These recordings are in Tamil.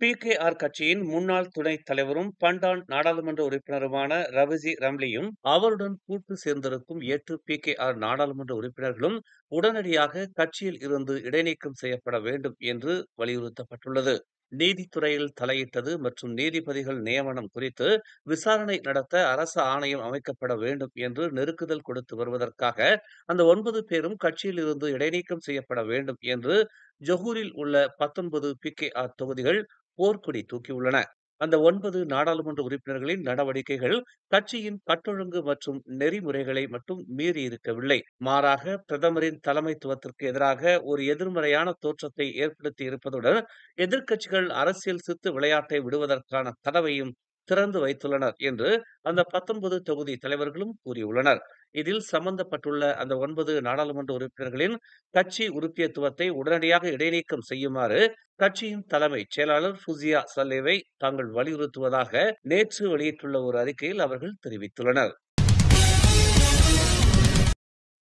பிகேஆர் கட்சியின் முன்னாள் துணைத் தலைவரும் பண்டான் நாடாளுமன்ற உறுப்பினருமான ரவிஜி ரம்லியும் அவருடன் கூட்டு சேர்ந்திருக்கும் 8 பிகேஆர் நாடாளுமன்ற உறுப்பினர்களும் உடனடியாக கட்சியில் இருந்து இடைநீக்கம் செய்யப்பட வேண்டும் என்று வலியுறுத்தப்பட்டுள்ளது. நீதித்துறையில் தலையிட்டது மற்றும் நீதிபதிகள் நியமனம் குறித்து விசாரணை நடத்த அரசு ஆணையம் அமைக்கப்பட வேண்டும் என்று நெருக்குதல் கொடுத்து வருவதற்காக அந்த 9 பேரும் கட்சியில் இருந்து இடைநீக்கம் செய்யப்பட வேண்டும் என்று ஜொகூரில் உள்ள 19 பிகேஆர் தொகுதிகள் போர்க்கொடி தூக்கியுள்ளன. அந்த 9 நாடாளுமன்ற உறுப்பினர்களின் நடவடிக்கைகள் கட்சியின் கட்டொழுங்கு மற்றும் நெறிமுறைகளை மட்டும் மீறியிருக்கவில்லை. மாறாக பிரதமரின் தலைமைத்துவத்திற்கு எதிராக ஒரு எதிர்மறையான தோற்றத்தை ஏற்படுத்தி இருப்பதுடன் எதிர்க்கட்சிகள் அரசியல் சித்து விளையாட்டை விடுவதற்கான கதவையும் திறந்து வைத்துள்ளனர் என்று அந்த 19 தொகுதி தலைவர்களும் கூறியுள்ளனர். இதில் சம்பந்தப்பட்டுள்ள அந்த 9 நாடாளுமன்ற உறுப்பினர்களின் கட்சி உறுப்பியத்துவத்தை உடனடியாக இடைநீக்கம் செய்யுமாறு கட்சியின் தலைமைச் செயலாளர் ஃபுசியா சல்லேவை தாங்கள் வலியுறுத்துவதாக நேற்று வெளியிட்டுள்ள ஒரு அறிக்கையில் அவர்கள் தெரிவித்துள்ளனர்.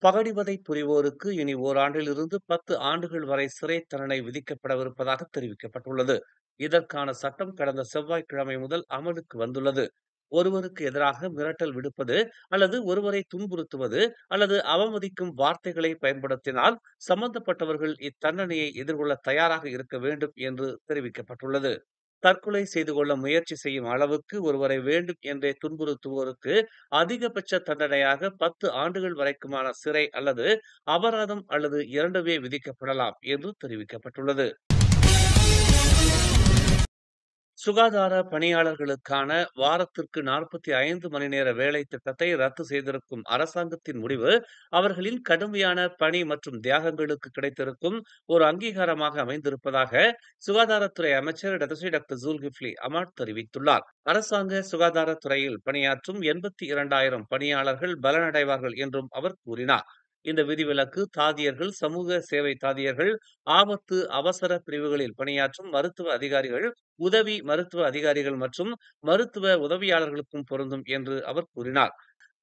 பகடிவதை புரிவோருக்கு இனி ஓராண்டிலிருந்து 10 ஆண்டுகள் வரை சிறை தண்டனை விதிக்கப்படவிருப்பதாக தெரிவிக்கப்பட்டுள்ளது. இதற்கான சட்டம் கடந்த செவ்வாய்க்கிழமை முதல் அமலுக்கு வந்துள்ளது. ஒருவருக்கு எதிராக மிரட்டல் விடுப்பது அல்லது ஒருவரை துன்புறுத்துவது அல்லது அவமதிக்கும் வார்த்தைகளை பயன்படுத்தினால் சம்பந்தப்பட்டவர்கள் இத்தண்டனையை எதிர்கொள்ள தயாராக இருக்க வேண்டும் என்று தெரிவிக்கப்பட்டுள்ளது. தற்கொலை செய்து கொள்ள முயற்சி செய்யும் அளவுக்கு ஒருவரை வேண்டும் என்றே துன்புறுத்துவோருக்கு அதிகபட்ச தண்டனையாக 10 ஆண்டுகள் வரைக்குமான சிறை அல்லது அபராதம் அல்லது இரண்டுமே விதிக்கப்படலாம் என்று தெரிவிக்கப்பட்டுள்ளது. சுகாதார பணியாளர்களுக்கான வாரத்திற்கு 45 மணி நேர வேலை திட்டத்தை ரத்து செய்திருக்கும் அரசாங்கத்தின் முடிவு அவர்களின் கடுமையான பணி மற்றும் தியாகங்களுக்கு கிடைத்திருக்கும் ஒரு அங்கீகாரமாக அமைந்திருப்பதாக சுகாதாரத்துறை அமைச்சர் டாக்டர் ஜுல்கிஃப்லி அமாட் தெரிவித்துள்ளார். அரசாங்க சுகாதாரத்துறையில் பணியாற்றும் 82,000 பணியாளர்கள் பலனடைவார்கள் என்றும் அவர் கூறினார். இந்த விதிவிலக்கு தாதியர்கள், சமூக சேவை தாதியர்கள், ஆபத்து அவசர பிரிவுகளில் பணியாற்றும் மருத்துவ அதிகாரிகள், உதவி மருத்துவ அதிகாரிகள் மற்றும் மருத்துவ உதவியாளர்களுக்கும் பொருந்தும் என்று அவர் கூறினார்.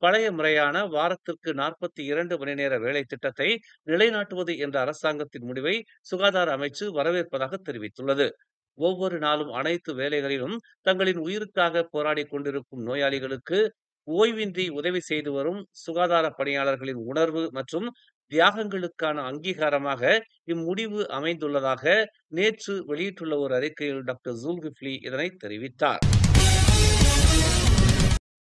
பழைய முறையான வாரத்திற்கு 42 மணி நேர வேலை திட்டத்தை நிலைநாட்டுவது என்ற அரசாங்கத்தின் முடிவை சுகாதார அமைச்சு வரவேற்பதாக தெரிவித்துள்ளது. ஒவ்வொரு நாளும் அனைத்து வேலைகளிலும் தங்களின் உயிருக்காக போராடி கொண்டிருக்கும் நோயாளிகளுக்கு ஓய்வின்றி உதவி செய்து வரும் சுகாதார பணியாளர்களின் உணர்வு மற்றும் தியாகங்களுக்கான அங்கீகாரமாக இம்முடிவு அமைந்துள்ளதாக நேற்று வெளியிட்டுள்ள ஒரு அறிக்கையில் டாக்டர் ஜுல்கிஃப்லி இதனை தெரிவித்தார்.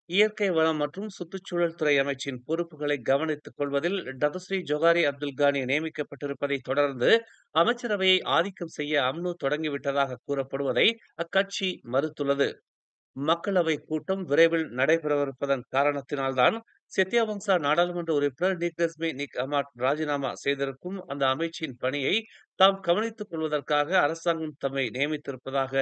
இயற்கை வளம் மற்றும் சுற்றுச்சூழல் துறை அமைச்சின் பொறுப்புகளை கவனித்துக் கொள்வதில் டதஸ்ரீ ஜொகாரி அப்துல் கானி நியமிக்கப்பட்டிருப்பதை தொடர்ந்து அமைச்சரவையை ஆதிக்கம் செய்ய அம்னோ தொடங்கிவிட்டதாக கூறப்படுவதை அக்கட்சி மறுத்துள்ளது. மக்களவை கூட்டம் விரைவில் நடைபெறவிருப்பதன் காரணத்தினால்தான் செத்யாவங்சா நாடாளுமன்ற உறுப்பினர் நிக் அமாட் ராஜினாமா செய்திருக்கும் அந்த அமைச்சின் பணியை தாம் கவனித்துக் கொள்வதற்காக அரசாங்கம் தம்மை நியமித்திருப்பதாக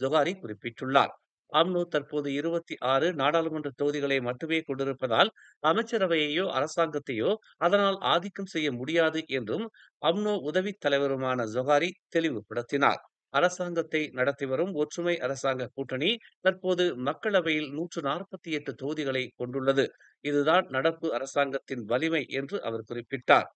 ஜொகாரி குறிப்பிட்டுள்ளார். அம்னோ தற்போது 26 நாடாளுமன்ற தொகுதிகளை மட்டுமே கொண்டிருப்பதால் அமைச்சரவையையோ அரசாங்கத்தையோ அதனால் ஆதிக்கம் செய்ய முடியாது என்றும் அம்னோ உதவித் தலைவருமான ஜொகாரி தெளிவுபடுத்தினார். அரசாங்கத்தை நடத்தி வரும் ஒற்றுமை அரசாங்க கூட்டணி தற்போது மக்களவையில் 148 தொகுதிகளை கொண்டுள்ளது. இதுதான் நடப்பு அரசாங்கத்தின் வலிமை என்று அவர் குறிப்பிட்டார்.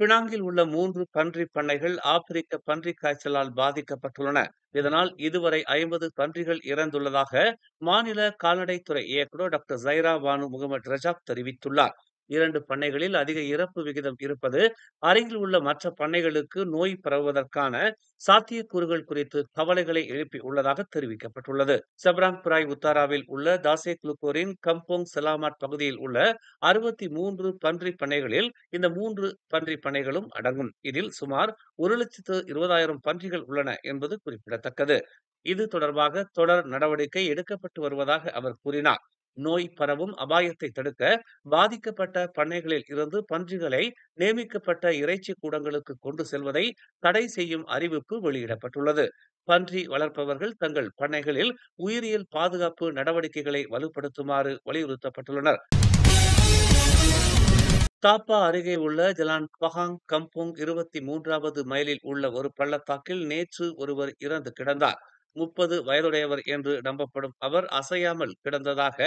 பினாங்கில் உள்ள 3 பன்றி பண்ணைகள் ஆப்பிரிக்க பன்றிக் காய்ச்சலால் பாதிக்கப்பட்டுள்ளன. இதனால் இதுவரை 50 பன்றிகள் இறந்துள்ளதாக மாநில கால்நடைத்துறை இயக்குநர் டாக்டர் ஜைரா பானு முகமது ரஜாக் தெரிவித்துள்ளார். 2 பண்ணைகளில் அதிக இறப்பு விகிதம் இருப்பது அருகில் உள்ள மற்ற பண்ணைகளுக்கு நோய் பரவுவதற்கான சாத்தியக்கூறுகள் குறித்து கவலைகளை எழுப்பி உள்ளதாக தெரிவிக்கப்பட்டுள்ளது. சப்ராங் பிராய் உத்தாராவில் உள்ள தாசே குளுக்கோரின் கம்போங் செலாமாட் பகுதியில் உள்ள 63 பன்றி பண்ணைகளில் இந்த 3 பன்றி பண்ணைகளும் அடங்கும். இதில் சுமார் 1,20,000 பன்றிகள் உள்ளன என்பது குறிப்பிடத்தக்கது. இது தொடர்பாக தொடர் நடவடிக்கை எடுக்கப்பட்டு வருவதாக அவர் கூறினார். நோய் பரவும் அபாயத்தை தடுக்க பாதிக்கப்பட்ட பண்ணைகளில் இருந்து பன்றிகளை நியமிக்கப்பட்ட இறைச்சி கூடங்களுக்கு கொண்டு செல்வதை தடை செய்யும் அறிவிப்பு வெளியிடப்பட்டுள்ளது. பன்றி வளர்ப்பவர்கள் தங்கள் பண்ணைகளில் உயிரியல் பாதுகாப்பு நடவடிக்கைகளை வலுப்படுத்துமாறு வலியுறுத்தப்பட்டுள்ளனர். தாப்பா அருகே உள்ள ஜலான் பஹாங் கம்போங் 23வது மைலில் உள்ள ஒரு பள்ளத்தாக்கில் நேற்று ஒருவர் இறந்து கிடந்தார். 30 வயதுடையவர் என்று நம்பப்படும் அவர் அசையாமல் கிடந்ததாக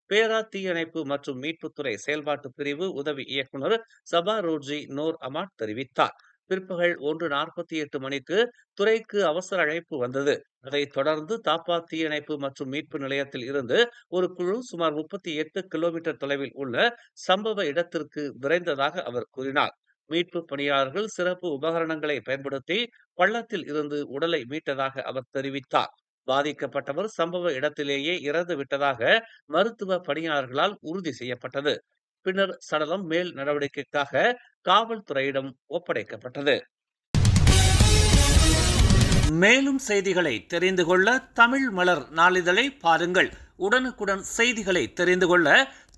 பேரா தீயணைப்பு மற்றும் மீட்புத்துறை செயல்பாட்டு பிரிவு உதவி இயக்குநர் சபா ரோஜி நோர் அமாட் தெரிவித்தார். பிற்பகல் 1:48 மணிக்கு துறைக்கு அவசர அழைப்பு வந்தது. அதைத் தொடர்ந்து தாப்பா தீயணைப்பு மற்றும் மீட்பு நிலையத்தில் இருந்து ஒரு குழு சுமார் 38 கிலோமீட்டர் தொலைவில் உள்ள சம்பவ இடத்திற்கு விரைந்ததாக அவர் கூறினார். மீட்பு பணியாளர்கள் சிறப்பு உபகரணங்களை பயன்படுத்தி பள்ளத்தில் இருந்து உடலை மீட்டதாக அவர் தெரிவித்தார். பாதிக்கப்பட்டவர் சம்பவ இடத்திலேயே இறந்து விட்டதாக மருத்துவ பணியாளர்களால் உறுதி செய்யப்பட்டது. பின்னர் சடலம் மேல் நடவடிக்கைக்காக காவல்துறையிடம் ஒப்படைக்கப்பட்டது. மேலும் செய்திகளை தெரிந்து கொள்ள தமிழ் மலர் நாளிதழை பாருங்கள். உடனுக்குடன் செய்திகளை தெரிந்து கொள்ள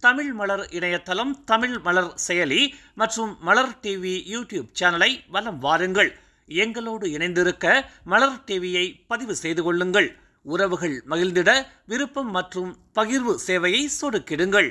தமிழ் மலர் இணையதளம், தமிழ் மலர் செயலி மற்றும் மலர் டிவி யூடியூப் சேனலை வலம் வாருங்கள். எங்களோடு இணைந்திருக்க மலர் டிவியை பதிவு செய்து கொள்ளுங்கள். உறவுகள் மகிழ்ந்திட விருப்பம் மற்றும் பகிர்வு சேவையை சொடுக்கிடுங்கள்.